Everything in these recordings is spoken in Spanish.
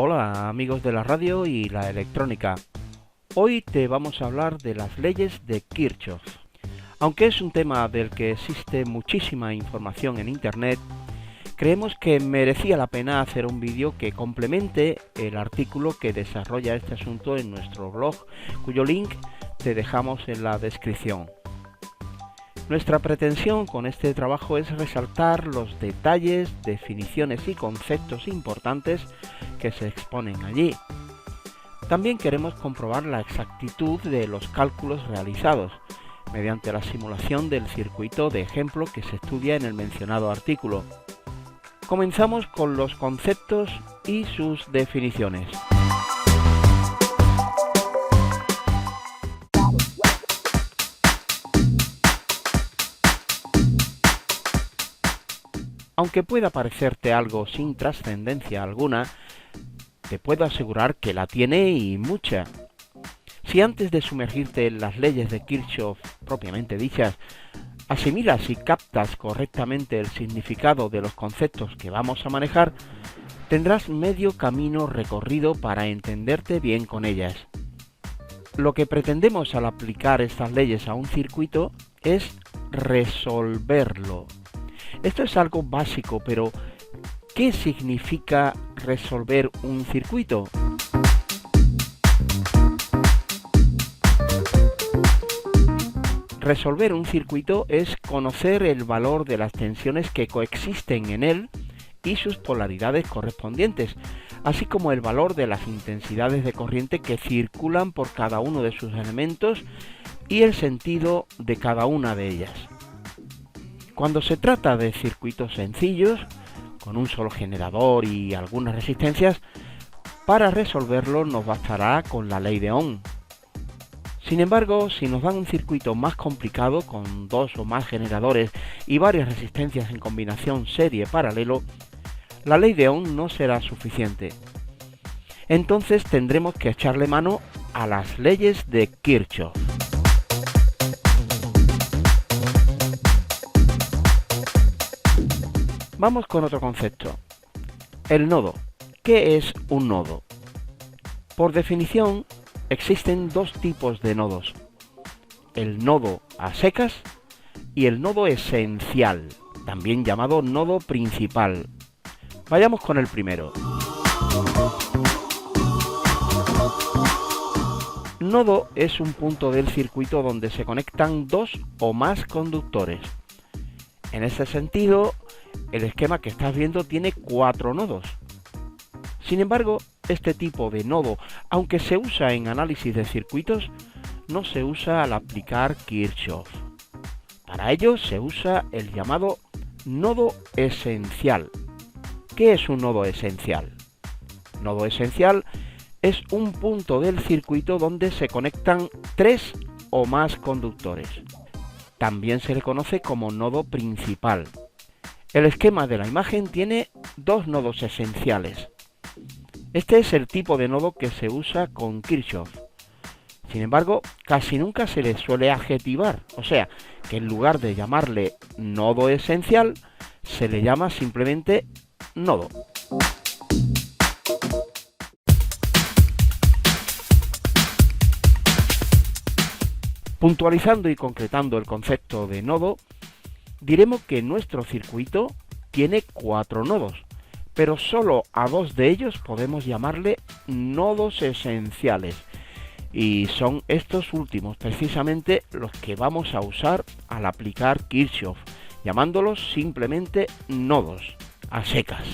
Hola amigos de la radio y la electrónica. Hoy te vamos a hablar de las leyes de Kirchhoff. Aunque es un tema del que existe muchísima información en internet, creemos que merecía la pena hacer un vídeo que complemente el artículo que desarrolla este asunto en nuestro blog, cuyo link te dejamos en la descripción. Nuestra pretensión con este trabajo es resaltar los detalles, definiciones y conceptos importantes que se exponen allí. También queremos comprobar la exactitud de los cálculos realizados, mediante la simulación del circuito de ejemplo que se estudia en el mencionado artículo. Comenzamos con los conceptos y sus definiciones. Aunque pueda parecerte algo sin trascendencia alguna, te puedo asegurar que la tiene y mucha. Si antes de sumergirte en las leyes de Kirchhoff propiamente dichas, asimilas y captas correctamente el significado de los conceptos que vamos a manejar, tendrás medio camino recorrido para entenderte bien con ellas. Lo que pretendemos al aplicar estas leyes a un circuito es resolverlo. Esto es algo básico, pero ¿qué significa resolver un circuito? Resolver un circuito es conocer el valor de las tensiones que coexisten en él y sus polaridades correspondientes, así como el valor de las intensidades de corriente que circulan por cada uno de sus elementos y el sentido de cada una de ellas. Cuando se trata de circuitos sencillos, con un solo generador y algunas resistencias, para resolverlo nos bastará con la ley de Ohm. Sin embargo, si nos dan un circuito más complicado, con dos o más generadores y varias resistencias en combinación serie-paralelo, la ley de Ohm no será suficiente. Entonces tendremos que echarle mano a las leyes de Kirchhoff. Vamos con otro concepto. El nodo. ¿Qué es un nodo? Por definición, existen dos tipos de nodos. El nodo a secas y el nodo esencial, también llamado nodo principal. Vayamos con el primero. Nodo es un punto del circuito donde se conectan dos o más conductores. En ese sentido, el esquema que estás viendo tiene 4 nodos. Sin embargo, este tipo de nodo, aunque se usa en análisis de circuitos, no se usa al aplicar Kirchhoff. Para ello se usa el llamado nodo esencial. ¿Qué es un nodo esencial? Nodo esencial es un punto del circuito donde se conectan 3 o más conductores. También se le conoce como nodo principal. El esquema de la imagen tiene 2 nodos esenciales. Este es el tipo de nodo que se usa con Kirchhoff. Sin embargo, casi nunca se le suele adjetivar, o sea, que en lugar de llamarle nodo esencial, se le llama simplemente nodo. Puntualizando y concretando el concepto de nodo, diremos que nuestro circuito tiene 4 nodos, pero solo a 2 de ellos podemos llamarle nodos esenciales, y son estos últimos precisamente los que vamos a usar al aplicar Kirchhoff, llamándolos simplemente nodos, a secas.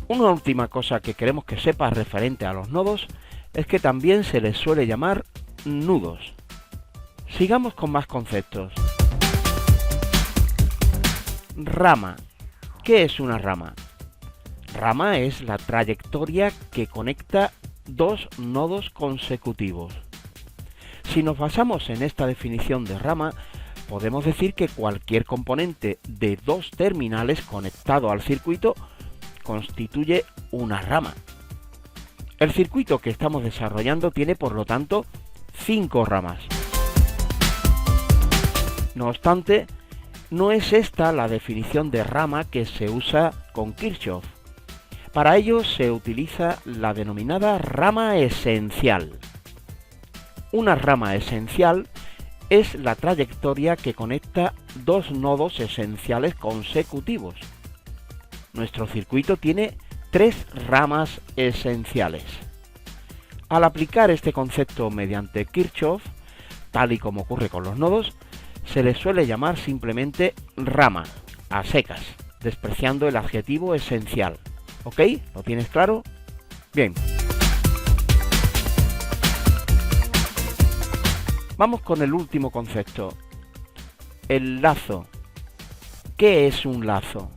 Una última cosa que queremos que sepas referente a los nodos es que también se les suele llamar nudos. Sigamos con más conceptos. Rama. ¿Qué es una rama? Rama es la trayectoria que conecta 2 nodos consecutivos. Si nos basamos en esta definición de rama, podemos decir que cualquier componente de 2 terminales conectado al circuito constituye una rama. El circuito que estamos desarrollando tiene, por lo tanto, 5 ramas. No obstante, no es esta la definición de rama que se usa con Kirchhoff. Para ello se utiliza la denominada rama esencial. Una rama esencial es la trayectoria que conecta dos nodos esenciales consecutivos. Nuestro circuito tiene 3 ramas esenciales. Al aplicar este concepto mediante Kirchhoff, tal y como ocurre con los nodos, se les suele llamar simplemente rama, a secas, despreciando el adjetivo esencial. ¿Ok? ¿Lo tienes claro? Bien. Vamos con el último concepto, el lazo. ¿Qué es un lazo?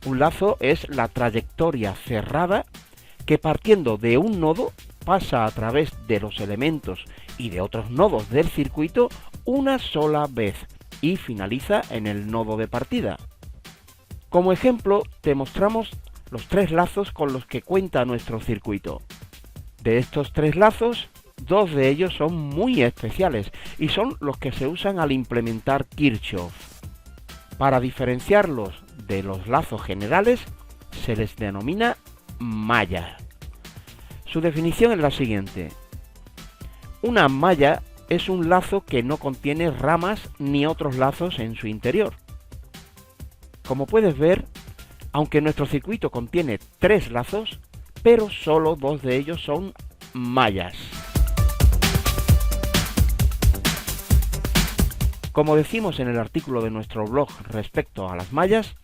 Un lazo es la trayectoria cerrada que partiendo de un nodo pasa a través de los elementos y de otros nodos del circuito una sola vez y finaliza en el nodo de partida. Como ejemplo, te mostramos los 3 lazos con los que cuenta nuestro circuito. De estos 3 lazos, 2 de ellos son muy especiales y son los que se usan al implementar Kirchhoff. Para diferenciarlos de los lazos generales, se les denomina malla. Su definición es la siguiente. Una malla es un lazo que no contiene ramas ni otros lazos en su interior. Como puedes ver, aunque nuestro circuito contiene 3 lazos, pero solo 2 de ellos son mallas. Como decimos en el artículo de nuestro blog respecto a las mallas,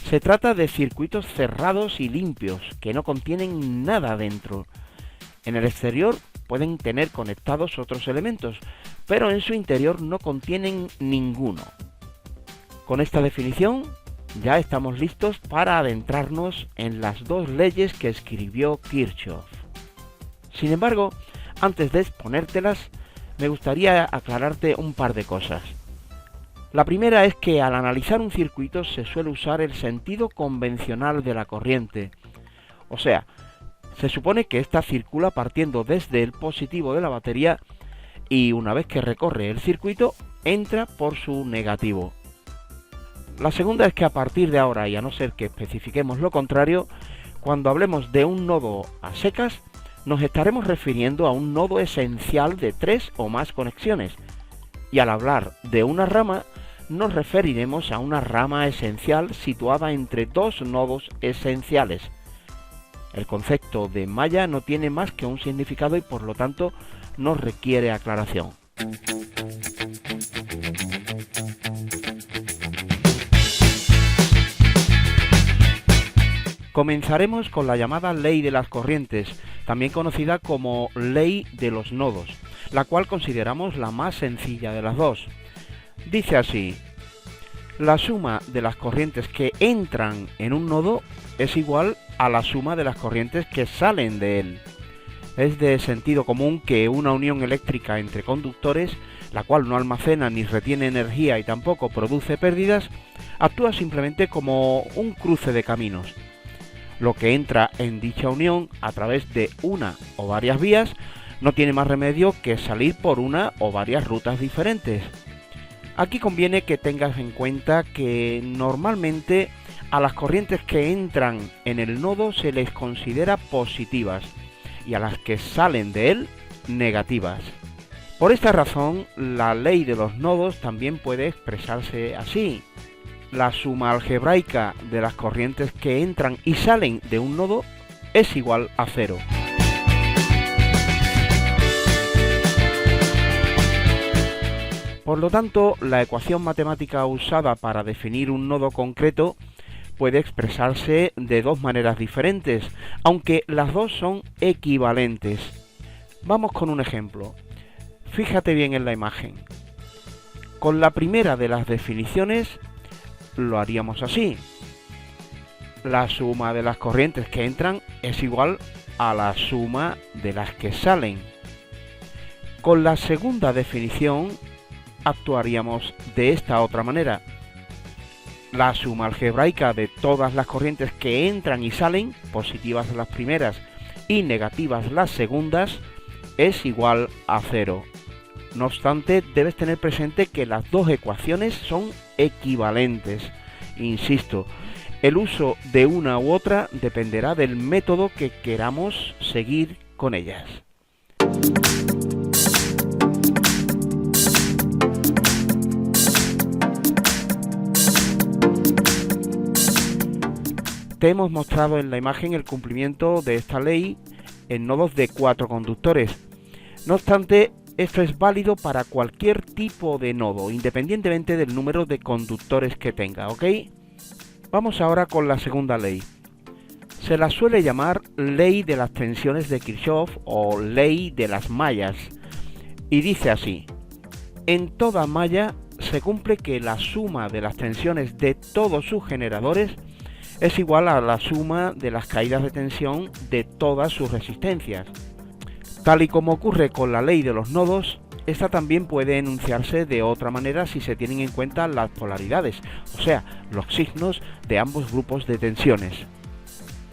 se trata de circuitos cerrados y limpios que no contienen nada dentro. En el exterior pueden tener conectados otros elementos, pero en su interior no contienen ninguno. Con esta definición ya estamos listos para adentrarnos en las 2 leyes que escribió Kirchhoff. Sin embargo, antes de exponértelas, me gustaría aclararte un par de cosas. La primera es que al analizar un circuito se suele usar el sentido convencional de la corriente. O sea, se supone que ésta circula partiendo desde el positivo de la batería y una vez que recorre el circuito, entra por su negativo. La segunda es que a partir de ahora, y a no ser que especifiquemos lo contrario, cuando hablemos de un nodo a secas, nos estaremos refiriendo a un nodo esencial de 3 o más conexiones. Y al hablar de una rama, nos referiremos a una rama esencial situada entre 2 nodos esenciales. El concepto de malla no tiene más que un significado y por lo tanto no requiere aclaración. Comenzaremos con la llamada ley de las corrientes, también conocida como ley de los nodos, la cual consideramos la más sencilla de las dos. Dice así: la suma de las corrientes que entran en un nodo es igual a la suma de las corrientes que salen de él. Es de sentido común que una unión eléctrica entre conductores, la cual no almacena ni retiene energía y tampoco produce pérdidas, actúa simplemente como un cruce de caminos. Lo que entra en dicha unión a través de una o varias vías no tiene más remedio que salir por una o varias rutas diferentes. Aquí conviene que tengas en cuenta que normalmente a las corrientes que entran en el nodo se les considera positivas y a las que salen de él negativas. Por esta razón, la ley de los nodos también puede expresarse así. La suma algebraica de las corrientes que entran y salen de un nodo es igual a 0. Por lo tanto, la ecuación matemática usada para definir un nodo concreto puede expresarse de 2 maneras diferentes, aunque las 2 son equivalentes. Vamos con un ejemplo. Fíjate bien en la imagen. Con la primera de las definiciones lo haríamos así. La suma de las corrientes que entran es igual a la suma de las que salen. Con la segunda definición actuaríamos de esta otra manera. La suma algebraica de todas las corrientes que entran y salen, positivas las primeras y negativas las segundas, es igual a 0. No obstante, debes tener presente que las dos ecuaciones son equivalentes. Insisto, el uso de una u otra dependerá del método que queramos seguir con ellas. Te hemos mostrado en la imagen el cumplimiento de esta ley en nodos de 4 conductores. No obstante, esto es válido para cualquier tipo de nodo, independientemente del número de conductores que tenga, ¿ok? Vamos ahora con la segunda ley. Se la suele llamar ley de las tensiones de Kirchhoff o ley de las mallas. Y dice así: en toda malla se cumple que la suma de las tensiones de todos sus generadores es igual a la suma de las caídas de tensión de todas sus resistencias. Tal y como ocurre con la ley de los nodos, esta también puede enunciarse de otra manera si se tienen en cuenta las polaridades, o sea, los signos de ambos grupos de tensiones.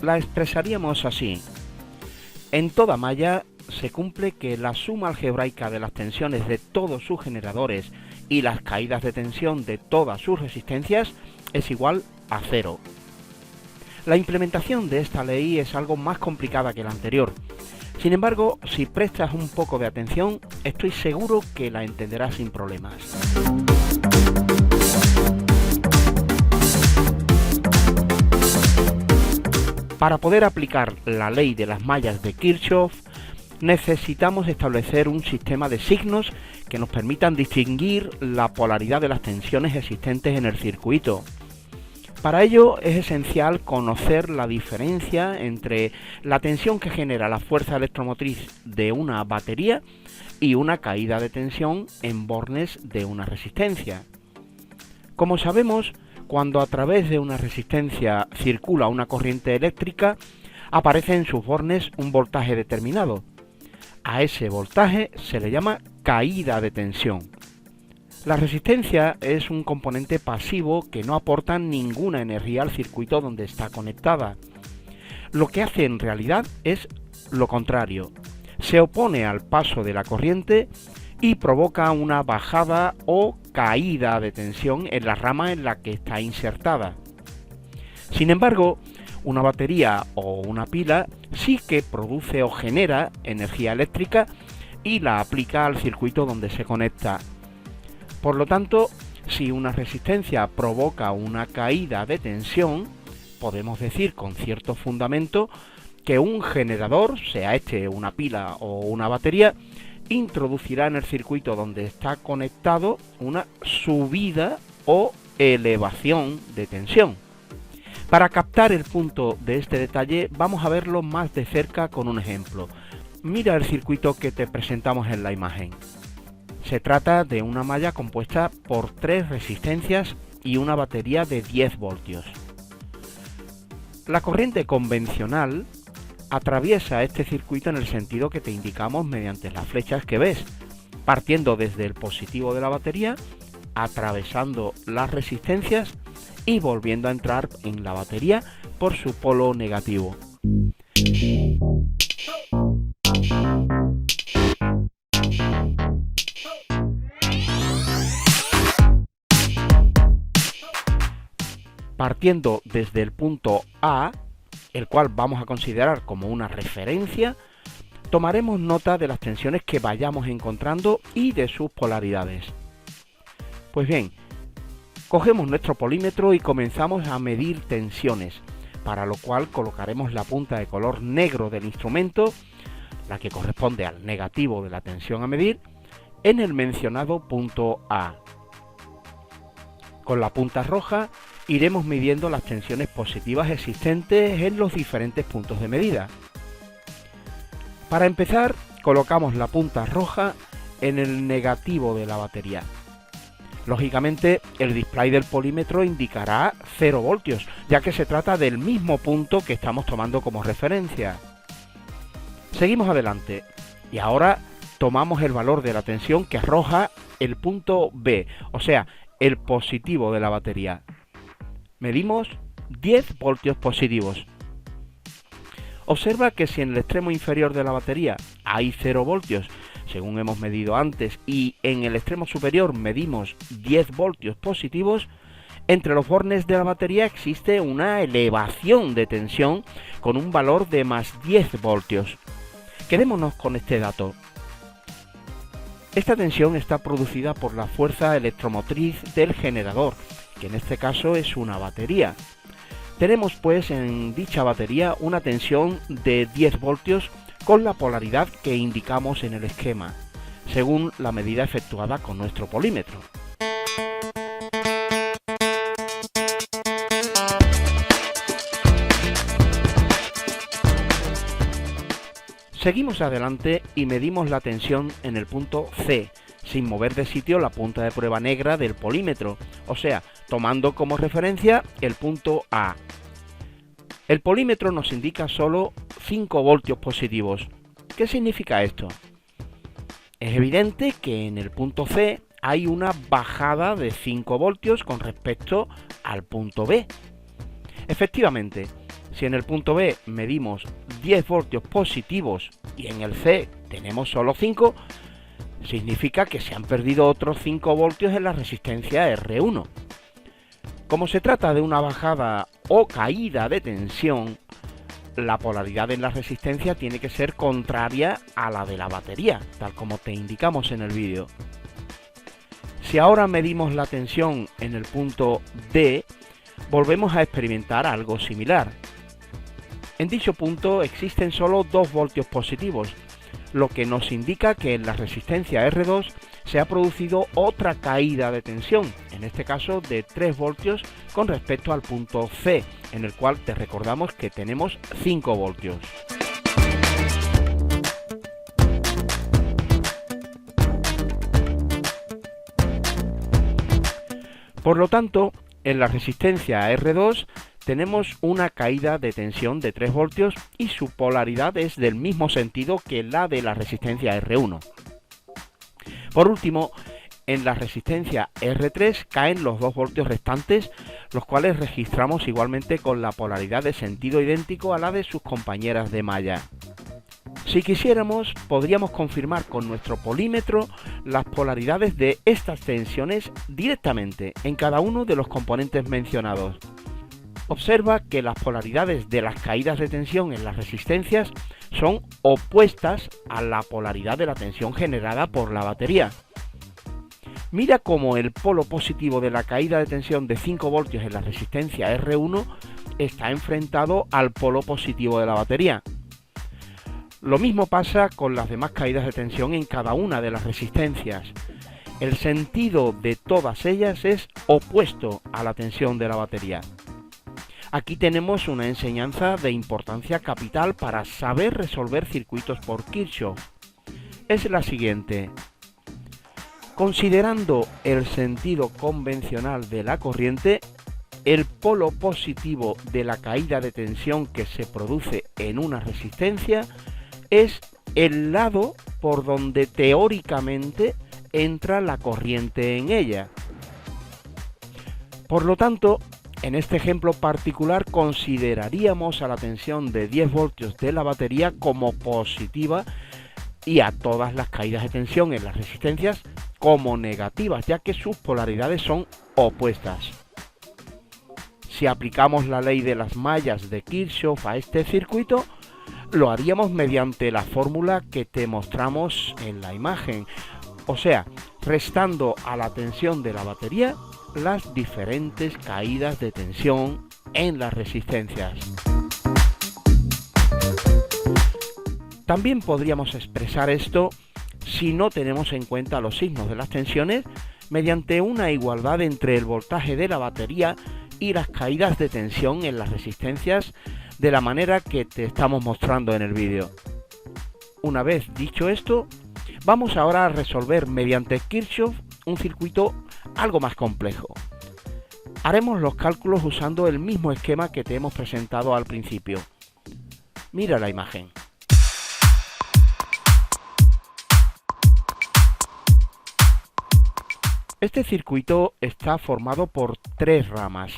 La expresaríamos así: en toda malla se cumple que la suma algebraica de las tensiones de todos sus generadores y las caídas de tensión de todas sus resistencias es igual a 0. La implementación de esta ley es algo más complicada que la anterior. Sin embargo, si prestas un poco de atención, estoy seguro que la entenderás sin problemas. Para poder aplicar la ley de las mallas de Kirchhoff, necesitamos establecer un sistema de signos que nos permitan distinguir la polaridad de las tensiones existentes en el circuito. Para ello es esencial conocer la diferencia entre la tensión que genera la fuerza electromotriz de una batería y una caída de tensión en bornes de una resistencia. Como sabemos, cuando a través de una resistencia circula una corriente eléctrica, aparece en sus bornes un voltaje determinado. A ese voltaje se le llama caída de tensión. La resistencia es un componente pasivo que no aporta ninguna energía al circuito donde está conectada. Lo que hace en realidad es lo contrario. Se opone al paso de la corriente y provoca una bajada o caída de tensión en la rama en la que está insertada. Sin embargo, una batería o una pila sí que produce o genera energía eléctrica y la aplica al circuito donde se conecta. Por lo tanto, si una resistencia provoca una caída de tensión, podemos decir con cierto fundamento que un generador, sea este una pila o una batería, introducirá en el circuito donde está conectado una subida o elevación de tensión. Para captar el punto de este detalle, vamos a verlo más de cerca con un ejemplo. Mira el circuito que te presentamos en la imagen. Se trata de una malla compuesta por 3 resistencias y una batería de 10 voltios. La corriente convencional atraviesa este circuito en el sentido que te indicamos mediante las flechas que ves, partiendo desde el positivo de la batería, atravesando las resistencias y volviendo a entrar en la batería por su polo negativo. Partiendo desde el punto A, el cual vamos a considerar como una referencia, tomaremos nota de las tensiones que vayamos encontrando y de sus polaridades. Pues bien, cogemos nuestro polímetro y comenzamos a medir tensiones, para lo cual colocaremos la punta de color negro del instrumento, la que corresponde al negativo de la tensión a medir, en el mencionado punto A. Con la punta roja iremos midiendo las tensiones positivas existentes en los diferentes puntos de medida. Para empezar, colocamos la punta roja en el negativo de la batería. Lógicamente, el display del polímetro indicará 0 voltios, ya que se trata del mismo punto que estamos tomando como referencia. Seguimos adelante y ahora tomamos el valor de la tensión que arroja el punto B, o sea, el positivo de la batería. Medimos 10 voltios positivos. Observa que si en el extremo inferior de la batería hay 0 voltios, según hemos medido antes, y en el extremo superior medimos 10 voltios positivos, entre los bornes de la batería existe una elevación de tensión con un valor de más 10 voltios. Quedémonos con este dato. Esta tensión está producida por la fuerza electromotriz del generador, que en este caso es una batería. Tenemos pues en dicha batería una tensión de 10 voltios con la polaridad que indicamos en el esquema, según la medida efectuada con nuestro polímetro. Seguimos adelante y medimos la tensión en el punto C, sin mover de sitio la punta de prueba negra del polímetro, o sea, tomando como referencia el punto A. El polímetro nos indica solo 5 voltios positivos. ¿Qué significa esto? Es evidente que en el punto C hay una bajada de 5 voltios con respecto al punto B. Efectivamente, si en el punto B medimos 10 voltios positivos y en el C tenemos solo 5, significa que se han perdido otros 5 voltios en la resistencia R1. Como se trata de una bajada o caída de tensión, la polaridad en la resistencia tiene que ser contraria a la de la batería, tal como te indicamos en el vídeo. Si ahora medimos la tensión en el punto D, volvemos a experimentar algo similar. En dicho punto existen solo 2 voltios positivos, lo que nos indica que en la resistencia R2 se ha producido otra caída de tensión, en este caso de 3 voltios con respecto al punto C, en el cual te recordamos que tenemos 5 voltios. Por lo tanto, en la resistencia R2 tenemos una caída de tensión de 3 voltios y su polaridad es del mismo sentido que la de la resistencia R1. Por último, en la resistencia R3 caen los 2 voltios restantes, los cuales registramos igualmente con la polaridad de sentido idéntico a la de sus compañeras de malla. Si quisiéramos, podríamos confirmar con nuestro polímetro las polaridades de estas tensiones directamente en cada uno de los componentes mencionados. Observa que las polaridades de las caídas de tensión en las resistencias son opuestas a la polaridad de la tensión generada por la batería. Mira cómo el polo positivo de la caída de tensión de 5 voltios en la resistencia R1 está enfrentado al polo positivo de la batería. Lo mismo pasa con las demás caídas de tensión en cada una de las resistencias. El sentido de todas ellas es opuesto a la tensión de la batería. Aquí tenemos una enseñanza de importancia capital para saber resolver circuitos por Kirchhoff. Es la siguiente. Considerando el sentido convencional de la corriente, el polo positivo de la caída de tensión que se produce en una resistencia es el lado por donde teóricamente entra la corriente en ella. Por lo tanto, en este ejemplo particular consideraríamos a la tensión de 10 voltios de la batería como positiva y a todas las caídas de tensión en las resistencias como negativas, ya que sus polaridades son opuestas. Si aplicamos la ley de las mallas de Kirchhoff a este circuito, lo haríamos mediante la fórmula que te mostramos en la imagen, o sea, restando a la tensión de la batería las diferentes caídas de tensión en las resistencias. También podríamos expresar esto si no tenemos en cuenta los signos de las tensiones mediante una igualdad entre el voltaje de la batería y las caídas de tensión en las resistencias de la manera que te estamos mostrando en el vídeo. Una vez dicho esto, vamos ahora a resolver mediante Kirchhoff un circuito algo más complejo. Haremos los cálculos usando el mismo esquema que te hemos presentado al principio. Mira la imagen. Este circuito está formado por 3 ramas.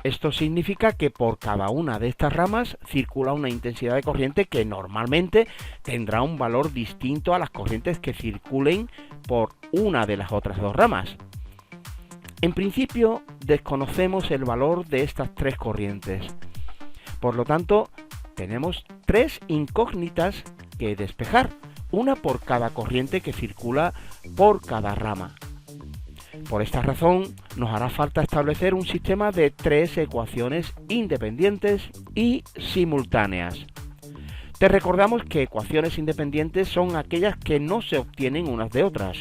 Esto significa que por cada una de estas ramas circula una intensidad de corriente que normalmente tendrá un valor distinto a las corrientes que circulen por una de las otras dos ramas. En principio, desconocemos el valor de estas tres corrientes. Por lo tanto, tenemos tres incógnitas que despejar, una por cada corriente que circula por cada rama. Por esta razón, nos hará falta establecer un sistema de tres ecuaciones independientes y simultáneas. Te recordamos que ecuaciones independientes son aquellas que no se obtienen unas de otras.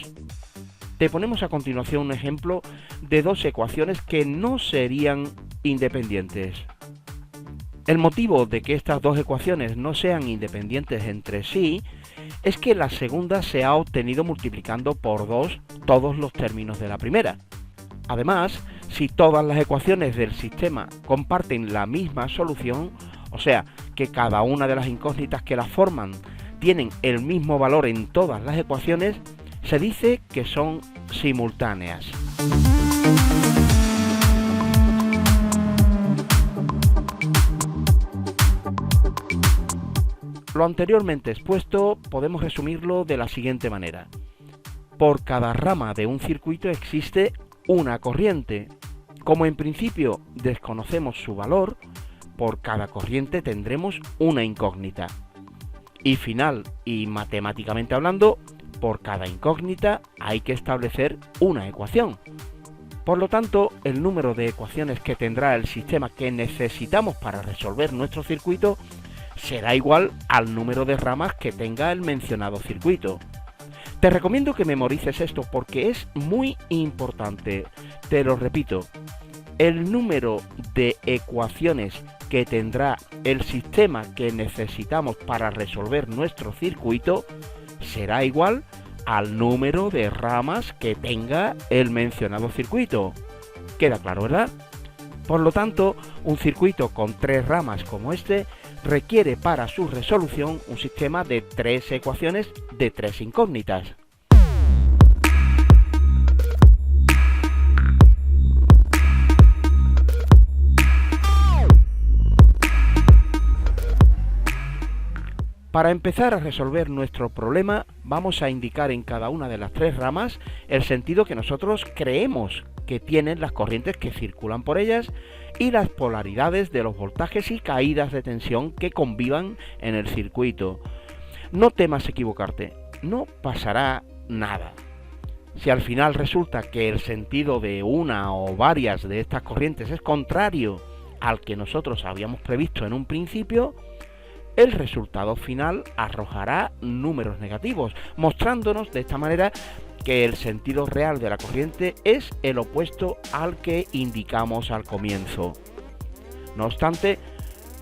Te ponemos a continuación un ejemplo de dos ecuaciones que no serían independientes. El motivo de que estas dos ecuaciones no sean independientes entre sí es que la segunda se ha obtenido multiplicando por 2 todos los términos de la primera. Además, si todas las ecuaciones del sistema comparten la misma solución, o sea, que cada una de las incógnitas que las forman tienen el mismo valor en todas las ecuaciones, se dice que son simultáneas. Lo anteriormente expuesto podemos resumirlo de la siguiente manera. Por cada rama de un circuito existe una corriente. Como en principio desconocemos su valor, por cada corriente tendremos una incógnita. Y final y matemáticamente hablando, por cada incógnita hay que establecer una ecuación. Por lo tanto, el número de ecuaciones que tendrá el sistema que necesitamos para resolver nuestro circuito será igual al número de ramas que tenga el mencionado circuito. Te recomiendo que memorices esto porque es muy importante. Te lo repito, el número de ecuaciones que tendrá el sistema que necesitamos para resolver nuestro circuito será igual al número de ramas que tenga el mencionado circuito. ¿Queda claro, verdad? Por lo tanto, un circuito con tres ramas como este requiere para su resolución un sistema de tres ecuaciones de tres incógnitas. Para empezar a resolver nuestro problema, vamos a indicar en cada una de las tres ramas el sentido que nosotros creemos que tienen las corrientes que circulan por ellas y las polaridades de los voltajes y caídas de tensión que convivan en el circuito. No temas equivocarte, no pasará nada. Si al final resulta que el sentido de una o varias de estas corrientes es contrario al que nosotros habíamos previsto en un principio, el resultado final arrojará números negativos, mostrándonos de esta manera que el sentido real de la corriente es el opuesto al que indicamos al comienzo. No obstante,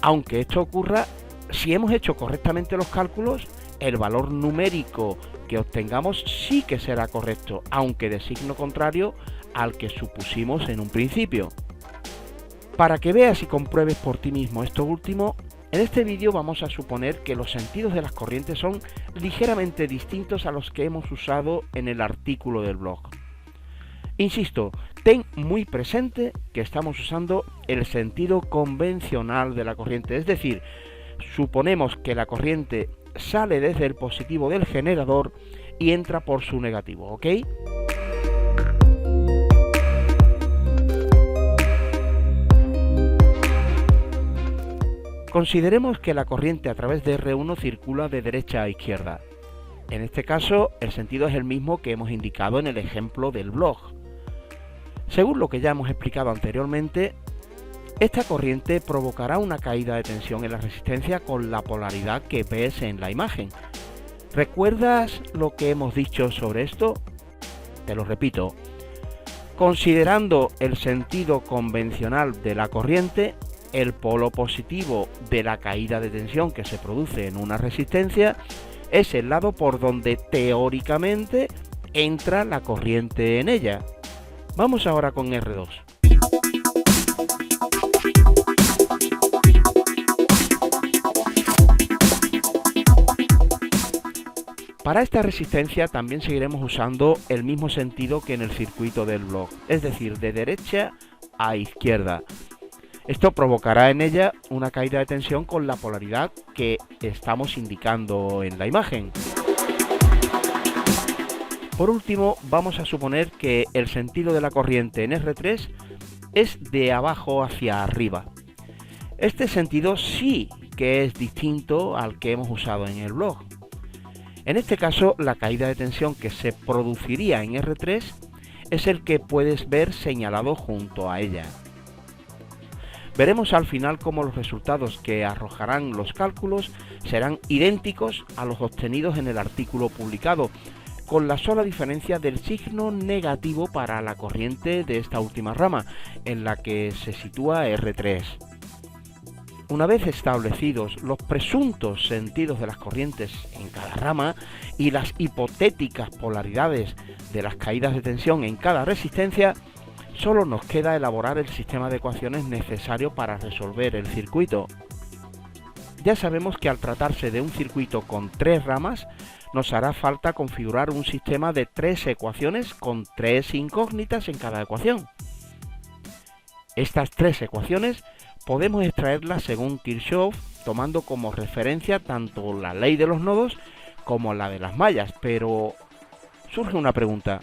aunque esto ocurra, si hemos hecho correctamente los cálculos, el valor numérico que obtengamos sí que será correcto, aunque de signo contrario al que supusimos en un principio. Para que veas y compruebes por ti mismo esto último, en este vídeo vamos a suponer que los sentidos de las corrientes son ligeramente distintos a los que hemos usado en el artículo del blog. Insisto, ten muy presente que estamos usando el sentido convencional de la corriente, es decir, suponemos que la corriente sale desde el positivo del generador y entra por su negativo, ¿ok? Consideremos que la corriente a través de R1 circula de derecha a izquierda. En este caso, el sentido es el mismo que hemos indicado en el ejemplo del blog. Según lo que ya hemos explicado anteriormente, esta corriente provocará una caída de tensión en la resistencia con la polaridad que ves en la imagen. ¿Recuerdas lo que hemos dicho sobre esto? Te lo repito. Considerando el sentido convencional de la corriente, el polo positivo de la caída de tensión que se produce en una resistencia es el lado por donde teóricamente entra la corriente en ella. Vamos ahora con R2. Para esta resistencia también seguiremos usando el mismo sentido que en el circuito del blog, es decir, de derecha a izquierda. Esto provocará en ella una caída de tensión con la polaridad que estamos indicando en la imagen. Por último, vamos a suponer que el sentido de la corriente en R3 es de abajo hacia arriba. Este sentido sí que es distinto al que hemos usado en el blog. En este caso, la caída de tensión que se produciría en R3 es el que puedes ver señalado junto a ella. Veremos al final cómo los resultados que arrojarán los cálculos serán idénticos a los obtenidos en el artículo publicado, con la sola diferencia del signo negativo para la corriente de esta última rama, en la que se sitúa R3. Una vez establecidos los presuntos sentidos de las corrientes en cada rama y las hipotéticas polaridades de las caídas de tensión en cada resistencia, solo nos queda elaborar el sistema de ecuaciones necesario para resolver el circuito. Ya sabemos que al tratarse de un circuito con 3 ramas, nos hará falta configurar un sistema de 3 ecuaciones con 3 incógnitas en cada ecuación. Estas 3 ecuaciones podemos extraerlas según Kirchhoff, tomando como referencia tanto la ley de los nodos como la de las mallas, pero surge una pregunta: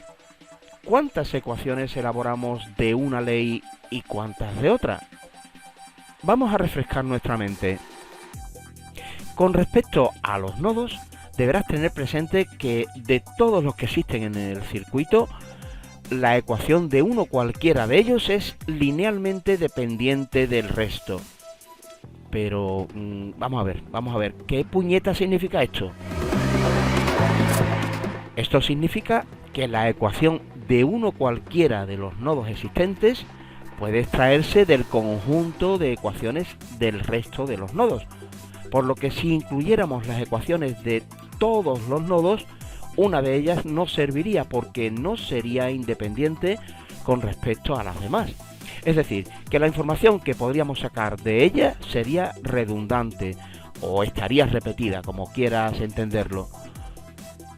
¿cuántas ecuaciones elaboramos de una ley y cuántas de otra? Vamos a refrescar nuestra mente. Con respecto a los nodos, deberás tener presente que de todos los que existen en el circuito, la ecuación de uno cualquiera de ellos es linealmente dependiente del resto. Pero vamos a ver, ¿qué puñeta significa esto? Esto significa que la ecuación de uno cualquiera de los nodos existentes puede extraerse del conjunto de ecuaciones del resto de los nodos, por lo que si incluyéramos las ecuaciones de todos los nodos, una de ellas no serviría porque no sería independiente con respecto a las demás. Es decir, que la información que podríamos sacar de ella sería redundante o estaría repetida, como quieras entenderlo.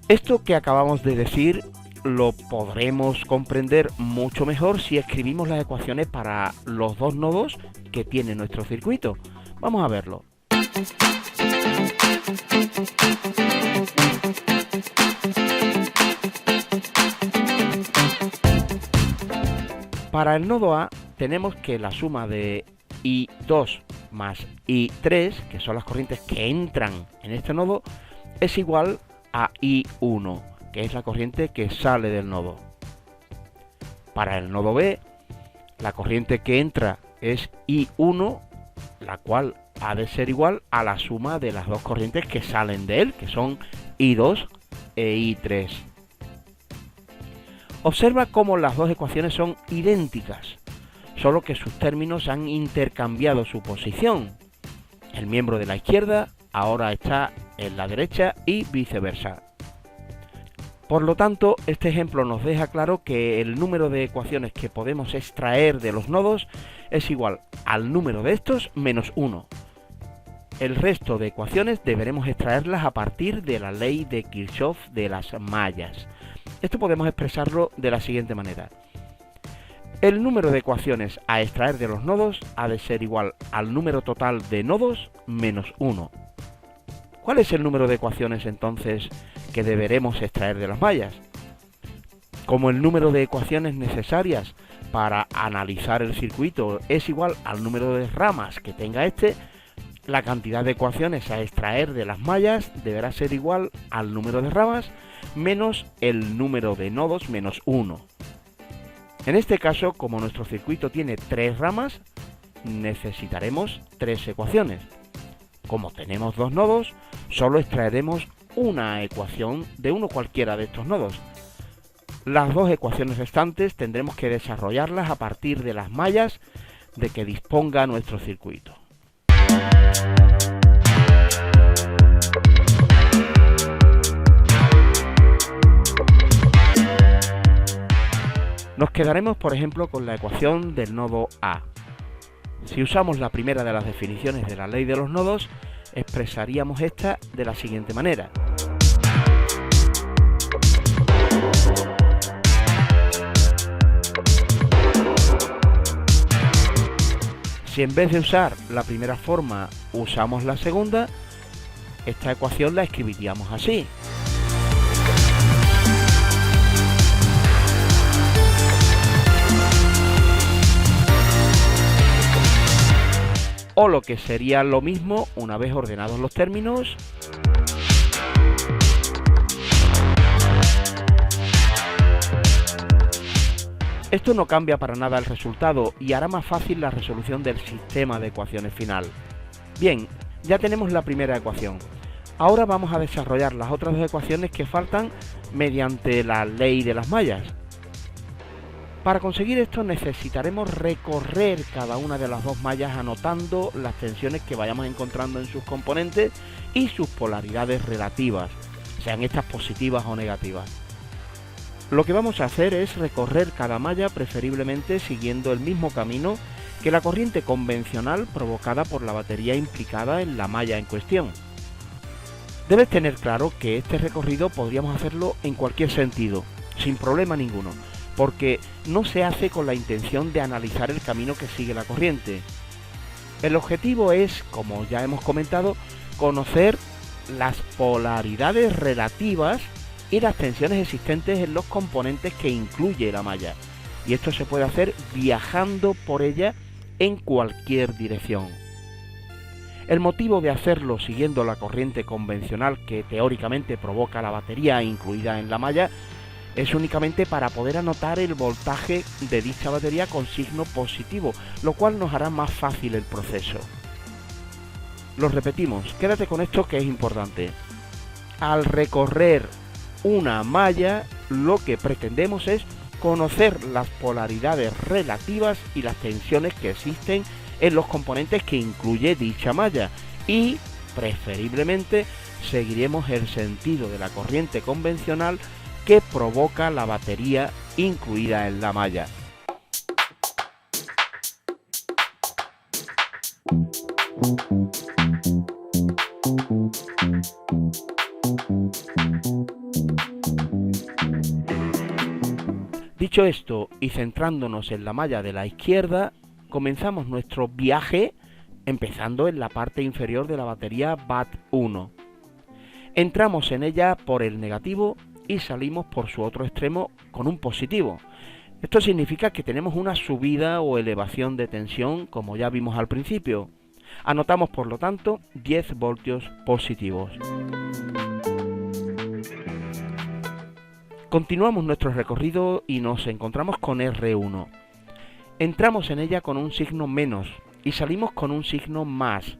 Esto que acabamos de decir lo podremos comprender mucho mejor si escribimos las ecuaciones para los 2 nodos que tiene nuestro circuito. Vamos a verlo. Para el nodo A tenemos que la suma de I2 más I3, que son las corrientes que entran en este nodo, es igual a I1, que es la corriente que sale del nodo. Para el nodo B, la corriente que entra es I1, la cual ha de ser igual a la suma de las 2 corrientes que salen de él, que son I2 e I3. Observa cómo las 2 ecuaciones son idénticas, solo que sus términos han intercambiado su posición. El miembro de la izquierda ahora está en la derecha y viceversa. Por lo tanto, este ejemplo nos deja claro que el número de ecuaciones que podemos extraer de los nodos es igual al número de estos menos 1. El resto de ecuaciones deberemos extraerlas a partir de la ley de Kirchhoff de las mallas. Esto podemos expresarlo de la siguiente manera. El número de ecuaciones a extraer de los nodos ha de ser igual al número total de nodos menos 1. ¿Cuál es el número de ecuaciones entonces que deberemos extraer de las mallas? Como el número de ecuaciones necesarias para analizar el circuito es igual al número de ramas que tenga este, la cantidad de ecuaciones a extraer de las mallas deberá ser igual al número de ramas menos el número de nodos menos 1. En este caso, como nuestro circuito tiene 3 ramas, necesitaremos 3 ecuaciones. Como tenemos 2 nodos, solo extraeremos una ecuación de uno cualquiera de estos nodos. Las 2 ecuaciones restantes tendremos que desarrollarlas a partir de las mallas de que disponga nuestro circuito. Nos quedaremos, por ejemplo, con la ecuación del nodo A. Si usamos la primera de las definiciones de la ley de los nodos, expresaríamos esta de la siguiente manera. Si en vez de usar la primera forma usamos la segunda, esta ecuación la escribiríamos así. O lo que sería lo mismo, una vez ordenados los términos, esto no cambia para nada el resultado y hará más fácil la resolución del sistema de ecuaciones final. Bien, ya tenemos la primera ecuación. Ahora vamos a desarrollar las otras dos ecuaciones que faltan mediante la ley de las mallas. Para conseguir esto necesitaremos recorrer cada una de las dos mallas anotando las tensiones que vayamos encontrando en sus componentes y sus polaridades relativas, sean estas positivas o negativas. Lo que vamos a hacer es recorrer cada malla preferiblemente siguiendo el mismo camino que la corriente convencional provocada por la batería implicada en la malla en cuestión. Debes tener claro que este recorrido podríamos hacerlo en cualquier sentido, sin problema ninguno, porque no se hace con la intención de analizar el camino que sigue la corriente. El objetivo es, como ya hemos comentado, conocer las polaridades relativas y las tensiones existentes en los componentes que incluye la malla. Y esto se puede hacer viajando por ella en cualquier dirección. El motivo de hacerlo siguiendo la corriente convencional que teóricamente provoca la batería incluida en la malla es únicamente para poder anotar el voltaje de dicha batería con signo positivo, lo cual nos hará más fácil el proceso. Lo repetimos, quédate con esto que es importante. Al recorrer una malla, lo que pretendemos es conocer las polaridades relativas y las tensiones que existen en los componentes que incluye dicha malla y, preferiblemente, seguiremos el sentido de la corriente convencional que provoca la batería incluida en la malla. Dicho esto, y centrándonos en la malla de la izquierda, comenzamos nuestro viaje empezando en la parte inferior de la batería BAT1. Entramos en ella por el negativo y salimos por su otro extremo con un positivo. Esto significa que tenemos una subida o elevación de tensión, como ya vimos al principio. Anotamos, por lo tanto, 10 voltios positivos. Continuamos nuestro recorrido y nos encontramos con R1. Entramos en ella con un signo menos y salimos con un signo más.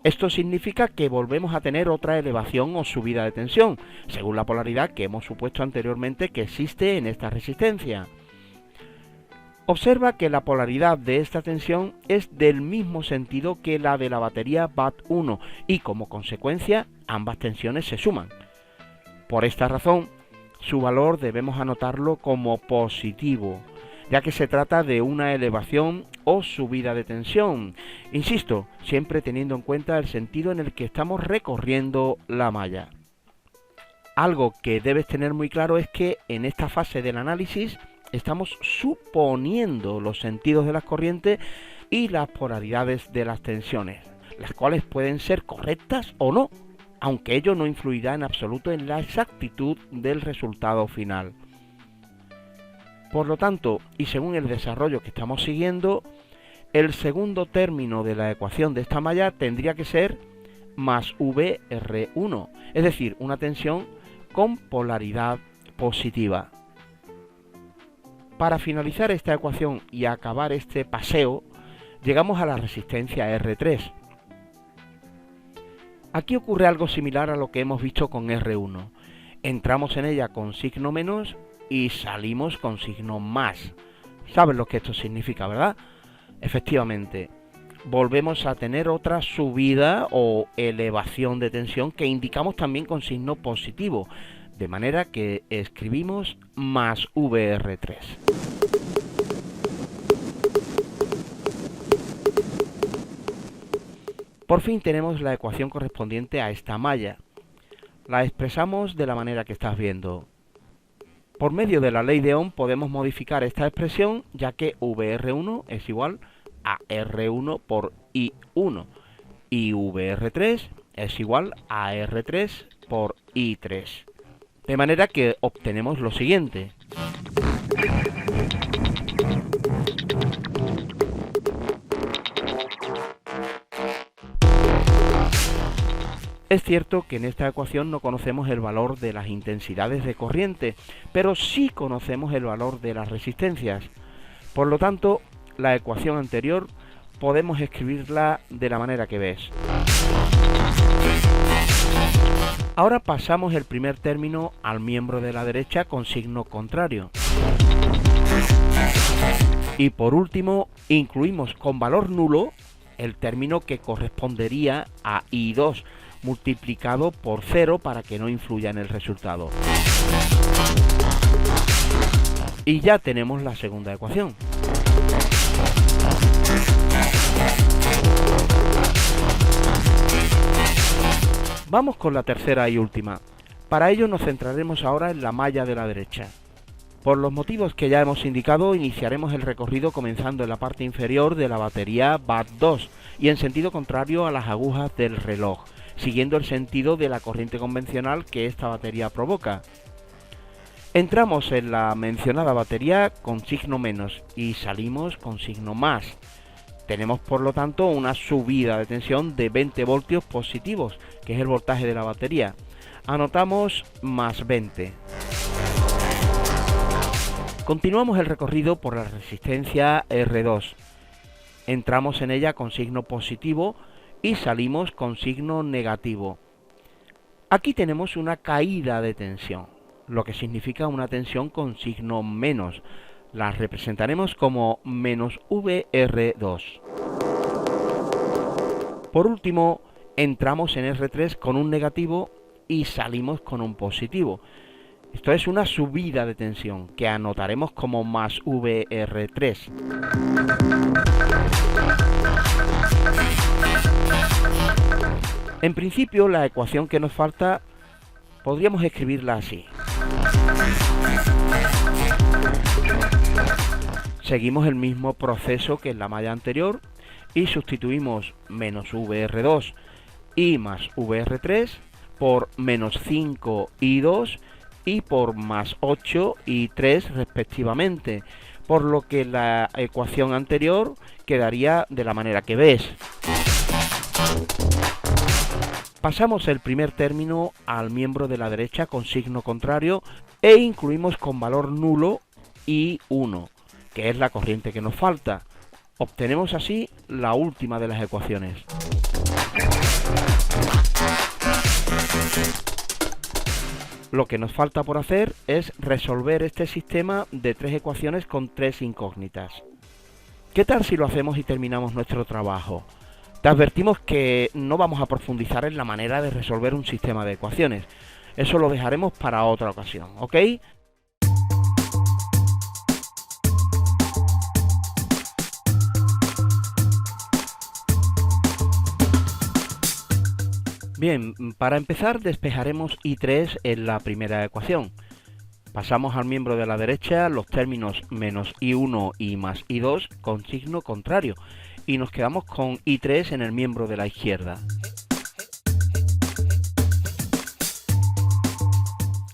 Esto significa que volvemos a tener otra elevación o subida de tensión, según la polaridad que hemos supuesto anteriormente que existe en esta resistencia. Observa que la polaridad de esta tensión es del mismo sentido que la de la batería BAT1 y como consecuencia ambas tensiones se suman. Por esta razón, su valor debemos anotarlo como positivo, ya que se trata de una elevación o subida de tensión. Insisto, siempre teniendo en cuenta el sentido en el que estamos recorriendo la malla. Algo que debes tener muy claro es que en esta fase del análisis estamos suponiendo los sentidos de las corrientes y las polaridades de las tensiones, las cuales pueden ser correctas o no, aunque ello no influirá en absoluto en la exactitud del resultado final. Por lo tanto, y según el desarrollo que estamos siguiendo, el segundo término de la ecuación de esta malla tendría que ser más VR1, es decir, una tensión con polaridad positiva. Para finalizar esta ecuación y acabar este paseo, llegamos a la resistencia R3. Aquí ocurre algo similar a lo que hemos visto con R1. Entramos en ella con signo menos y salimos con signo más. ¿Sabes lo que esto significa, verdad? Efectivamente, volvemos a tener otra subida o elevación de tensión que indicamos también con signo positivo, de manera que escribimos más VR3. Por fin tenemos la ecuación correspondiente a esta malla. La expresamos de la manera que estás viendo. Por medio de la ley de Ohm podemos modificar esta expresión, ya que VR1 es igual a R1 por I1 y VR3 es igual a R3 por I3. De manera que obtenemos lo siguiente. Es cierto que en esta ecuación no conocemos el valor de las intensidades de corriente, pero sí conocemos el valor de las resistencias. Por lo tanto, la ecuación anterior podemos escribirla de la manera que ves. Ahora pasamos el primer término al miembro de la derecha con signo contrario. Y por último, incluimos con valor nulo el término que correspondería a I2, multiplicado por 0 para que no influya en el resultado. Y ya tenemos la segunda ecuación. Vamos con la tercera y última. Para ello nos centraremos ahora en la malla de la derecha. Por los motivos que ya hemos indicado, iniciaremos el recorrido comenzando en la parte inferior de la batería BAT2 y en sentido contrario a las agujas del reloj, siguiendo el sentido de la corriente convencional que esta batería provoca. Entramos en la mencionada batería con signo menos y salimos con signo más. Tenemos por lo tanto una subida de tensión de 20 voltios positivos, que es el voltaje de la batería. Anotamos más 20. Continuamos el recorrido por la resistencia R2. Entramos en ella con signo positivo y salimos con signo negativo. Aquí tenemos una caída de tensión, lo que significa una tensión con signo menos. La representaremos como menos VR2. Por último, entramos en R3 con un negativo y salimos con un positivo. Esto es una subida de tensión que anotaremos como más VR3. En principio, la ecuación que nos falta podríamos escribirla así. Seguimos el mismo proceso que en la malla anterior y sustituimos menos VR2 y más VR3 por menos 5 I2 y por más 8 I3 respectivamente, por lo que la ecuación anterior quedaría de la manera que ves. Pasamos el primer término al miembro de la derecha con signo contrario e incluimos con valor nulo I1, que es la corriente que nos falta. Obtenemos así la última de las ecuaciones. Lo que nos falta por hacer es resolver este sistema de tres ecuaciones con tres incógnitas. ¿Qué tal si lo hacemos y terminamos nuestro trabajo? Te advertimos que no vamos a profundizar en la manera de resolver un sistema de ecuaciones. Eso lo dejaremos para otra ocasión, ¿ok? Bien, para empezar despejaremos I3 en la primera ecuación. Pasamos al miembro de la derecha los términos menos I1 y más I2 con signo contrario y nos quedamos con I3 en el miembro de la izquierda.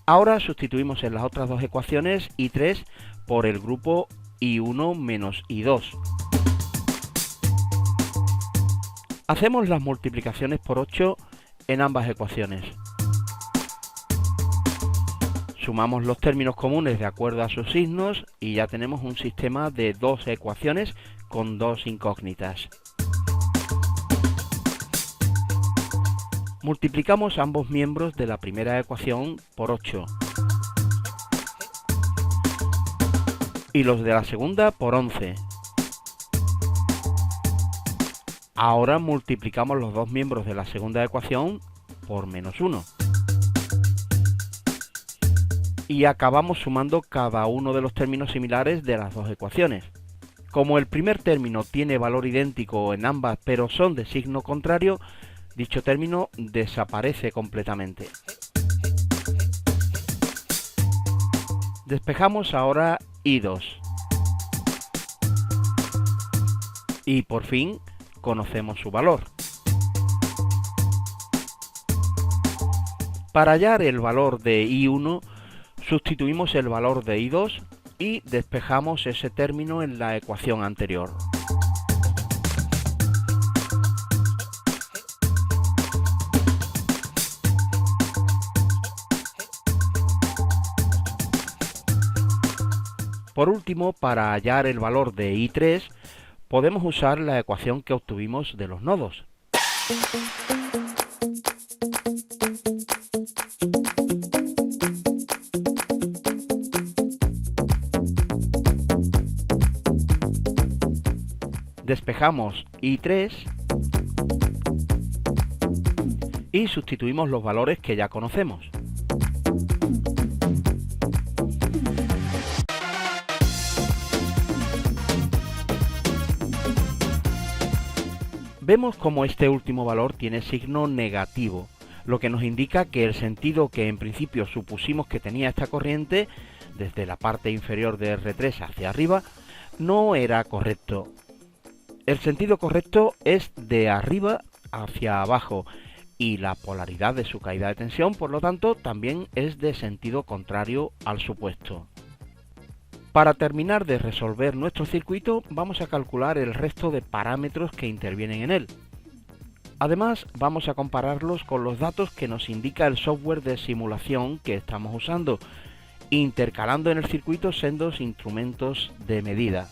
Ahora sustituimos en las otras dos ecuaciones I3 por el grupo I1 menos I2. Hacemos las multiplicaciones por 8 en ambas ecuaciones. Sumamos los términos comunes de acuerdo a sus signos y ya tenemos un sistema de dos ecuaciones con dos incógnitas. Multiplicamos ambos miembros de la primera ecuación por 8 y los de la segunda por 11. Ahora multiplicamos los dos miembros de la segunda ecuación por menos 1. Y acabamos sumando cada uno de los términos similares de las dos ecuaciones. Como el primer término tiene valor idéntico en ambas pero son de signo contrario, dicho término desaparece completamente. Despejamos ahora I2. Y por fin conocemos su valor. Para hallar el valor de I1, sustituimos el valor de I2 y despejamos ese término en la ecuación anterior. Por último, para hallar el valor de I3, podemos usar la ecuación que obtuvimos de los nodos. Despejamos I3 y sustituimos los valores que ya conocemos. Vemos como este último valor tiene signo negativo, lo que nos indica que el sentido que en principio supusimos que tenía esta corriente, desde la parte inferior de R3 hacia arriba, no era correcto. El sentido correcto es de arriba hacia abajo y la polaridad de su caída de tensión, por lo tanto, también es de sentido contrario al supuesto. Para terminar de resolver nuestro circuito, vamos a calcular el resto de parámetros que intervienen en él. Además, vamos a compararlos con los datos que nos indica el software de simulación que estamos usando, intercalando en el circuito sendos instrumentos de medida.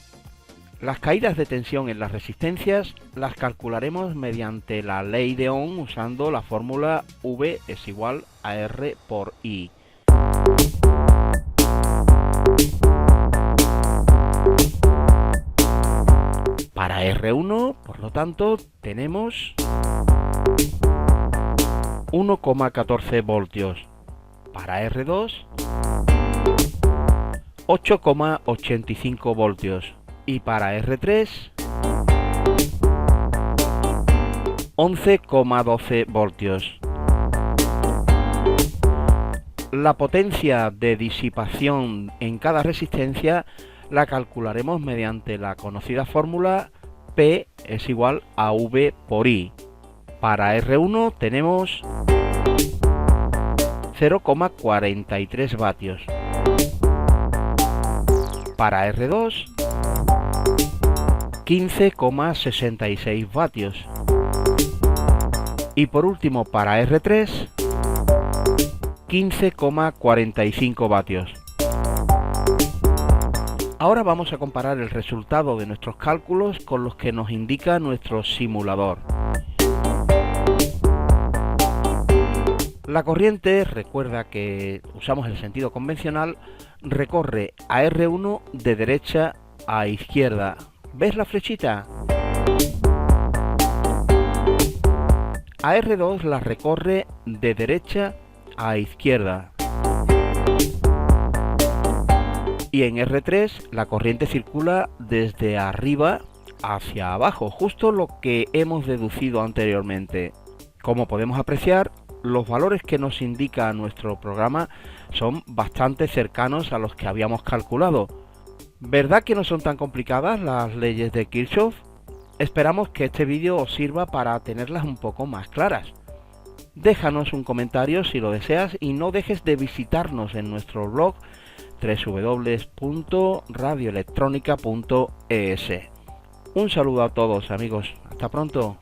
Las caídas de tensión en las resistencias las calcularemos mediante la ley de Ohm usando la fórmula V es igual a R por I. Para R1, por lo tanto, tenemos 1,14 voltios. Para R2, 8,85 voltios. Y para R3, 11,12 voltios. La potencia de disipación en cada resistencia la calcularemos mediante la conocida fórmula P es igual a V por I. Para R1 tenemos 0,43 vatios. Para R2, 15,66 vatios. Y por último para R3, 15,45 vatios. Ahora vamos a comparar el resultado de nuestros cálculos con los que nos indica nuestro simulador. La corriente, recuerda que usamos el sentido convencional, recorre a R1 de derecha a izquierda. ¿Ves la flechita? A R2 la recorre de derecha a izquierda. Y en R3 la corriente circula desde arriba hacia abajo, justo lo que hemos deducido anteriormente. Como podemos apreciar, los valores que nos indica nuestro programa son bastante cercanos a los que habíamos calculado. ¿Verdad que no son tan complicadas las leyes de Kirchhoff? Esperamos que este vídeo os sirva para tenerlas un poco más claras. Déjanos un comentario si lo deseas y no dejes de visitarnos en nuestro blog www.radioelectronica.es. Un saludo a todos, amigos. Hasta pronto.